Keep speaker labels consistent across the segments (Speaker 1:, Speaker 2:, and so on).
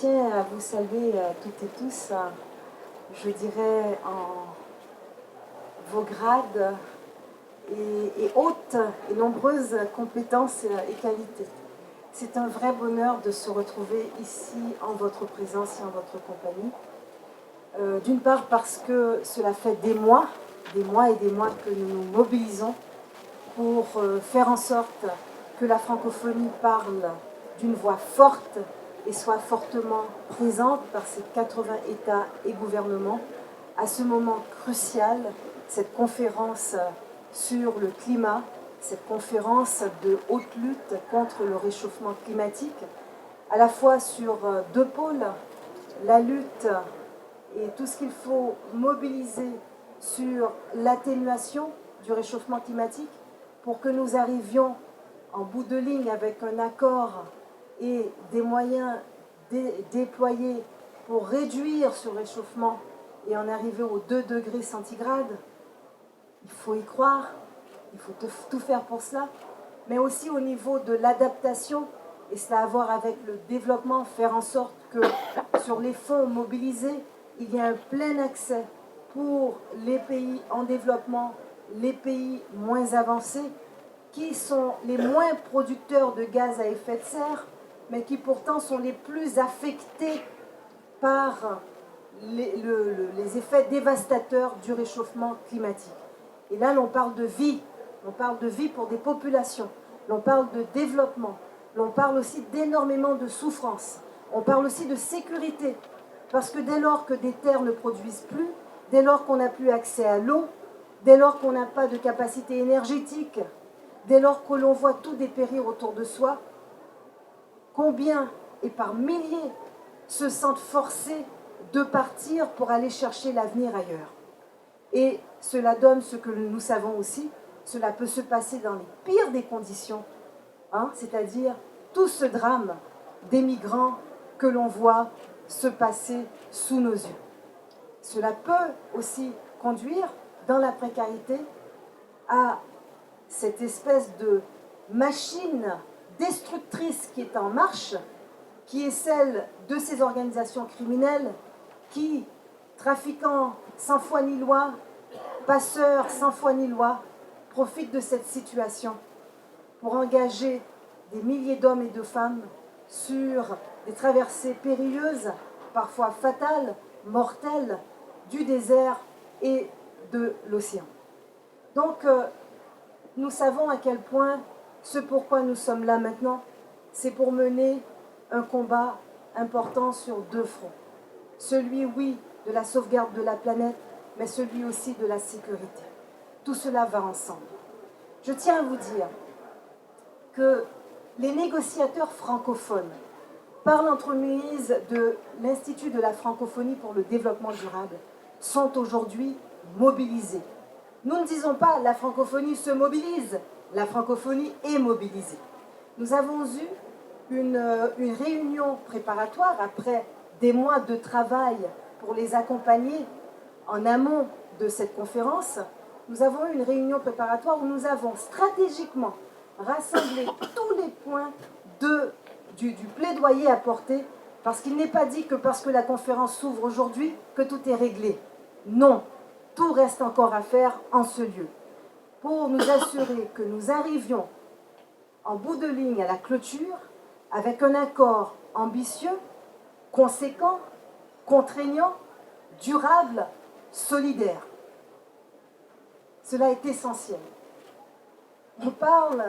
Speaker 1: tiens à vous saluer toutes et tous, je dirais en vos grades et hautes et nombreuses compétences et qualités. C'est un vrai bonheur de se retrouver ici en votre présence et en votre compagnie. D'une part parce que cela fait des mois et des mois que nous nous mobilisons pour faire en sorte que la francophonie parle d'une voix forte et soit fortement présente par ces 80 États et gouvernements à ce moment crucial, cette conférence sur le climat, cette conférence de haute lutte contre le réchauffement climatique, à la fois sur deux pôles, la lutte et tout ce qu'il faut mobiliser sur l'atténuation du réchauffement climatique pour que nous arrivions en bout de ligne avec un accord et des moyens déployés pour réduire ce réchauffement et en arriver aux 2 degrés centigrades. Il faut y croire, il faut tout faire pour cela, mais aussi au niveau de l'adaptation, et cela a à voir avec le développement, faire en sorte que sur les fonds mobilisés, il y ait un plein accès pour les pays en développement, les pays moins avancés, qui sont les moins producteurs de gaz à effet de serre, mais qui pourtant sont les plus affectés par les effets dévastateurs du réchauffement climatique. Et là, l'on parle de vie pour des populations, l'on parle de développement, l'on parle aussi d'énormément de souffrance, on parle aussi de sécurité, parce que dès lors que des terres ne produisent plus, dès lors qu'on n'a plus accès à l'eau, dès lors qu'on n'a pas de capacité énergétique, dès lors que l'on voit tout dépérir autour de soi, combien et par milliers se sentent forcés de partir pour aller chercher l'avenir ailleurs. Et cela donne ce que nous savons aussi, cela peut se passer dans les pires des conditions, c'est-à-dire tout ce drame des migrants que l'on voit se passer sous nos yeux. Cela peut aussi conduire, dans la précarité, à cette espèce de machine destructrice qui est en marche, qui est celle de ces organisations criminelles qui, trafiquant sans foi ni loi, passeurs sans foi ni loi, profitent de cette situation pour engager des milliers d'hommes et de femmes sur des traversées périlleuses, parfois fatales, mortelles, du désert et de l'océan. Donc, nous savons à quel point ce pourquoi nous sommes là maintenant, c'est pour mener un combat important sur deux fronts. Celui, oui, de la sauvegarde de la planète, mais celui aussi de la sécurité. Tout cela va ensemble. Je tiens à vous dire que les négociateurs francophones, par l'entremise de l'Institut de la francophonie pour le développement durable, sont aujourd'hui mobilisés. Nous ne disons pas la francophonie se mobilise, la francophonie est mobilisée. Nous avons eu une réunion préparatoire après des mois de travail pour les accompagner en amont de cette conférence. Nous avons eu une réunion préparatoire où nous avons stratégiquement rassemblé tous les points du plaidoyer apporté, parce qu'il n'est pas dit que parce que la conférence s'ouvre aujourd'hui, que tout est réglé. Non, tout reste encore à faire en ce lieu, pour nous assurer que nous arrivions en bout de ligne à la clôture avec un accord ambitieux, conséquent, contraignant, durable, solidaire. Cela est essentiel. On parle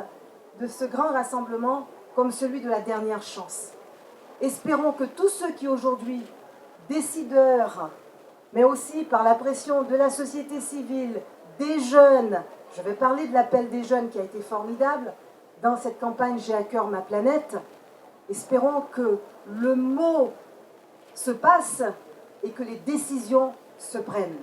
Speaker 1: de ce grand rassemblement comme celui de la dernière chance. Espérons que tous ceux qui aujourd'hui, décideurs, mais aussi par la pression de la société civile, des jeunes, je vais parler de l'appel des jeunes qui a été formidable dans cette campagne J'ai à cœur ma planète, espérons que le mot se passe et que les décisions se prennent.